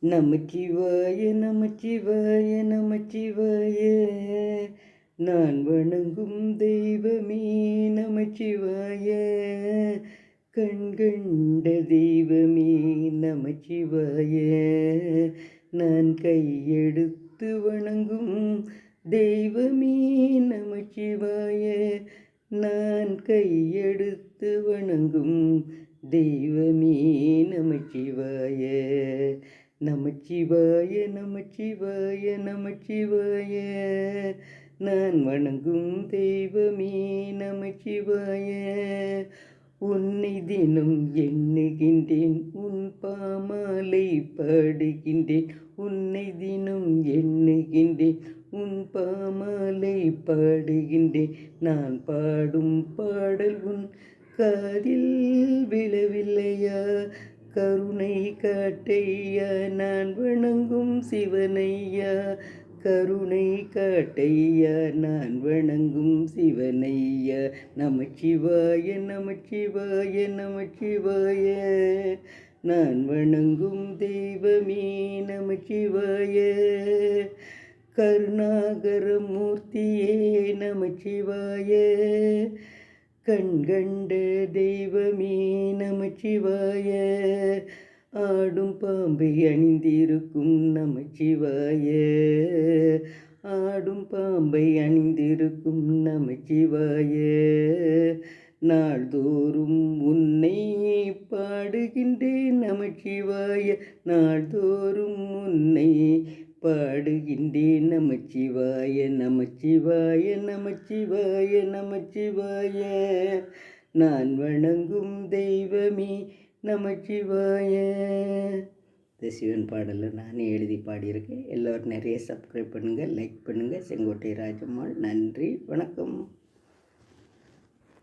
நமச்சிவாய நமச்சிவாய நமச்சிவாய, நான் வணங்கும் தெய்வமே நமச்சிவாய, கண்கண்ட தெய்வமே நமச்சிவாய, நான் கையெடுத்து வணங்கும் தெய்வமே நமச்சிவாய, நான் கையெடுத்து வணங்கும் தெய்வமே நமச்சிவாய. நமச்சிவாய நமச்சிவாய நமச்சிவாய, நான் வணங்கும் தெய்வமே நமச்சிவாய, உன்னை தினம் எண்ணுகின்றேன், உன் பாமாலை பாடுகின்றேன், உன்னை தினம் எண்ணுகின்றேன், உன் பாமாலை பாடுகின்றேன், நான் பாடும் பாடல் உன் காதில் விழவில்லையா, கருணை காட்டையா, நான் வணங்கும் சிவனையா, கருணை காட்டையா, நான் வணங்கும் சிவனையா, நமச்சிவாய நமச்சிவாய நமச்சிவாய, நான் வணங்கும் தெய்வமே நமச்சிவாய, கருணாகரமூர்த்தியே நமச்சிவாய, கண்கண்ட தெய்வமே நமச்சிவாய, ஆடும் பாம்பை அணிந்திருக்கும் நமச்சிவாய, ஆடும் பாம்பை அணிந்திருக்கும் நமச்சிவாய, நாள்தோறும் உன்னை பாடுகின்றேன் நமச்சிவாய, நாள்தோறும் உன்னை பாடுகின்றேன் நமச்சிவாய, நமச்சிவாய நமச்சிவாய நமச்சிவாய, நான் வணங்கும் தெய்வமே நமச்சிவாய. இந்த சிவன் பாடலை நானே எழுதி பாடியிருக்கேன். எல்லோரும் நிறைய சப்ஸ்கிரைப் பண்ணுங்கள், லைக் பண்ணுங்கள். செங்கோட்டை ராஜம்மாள். நன்றி, வணக்கம்.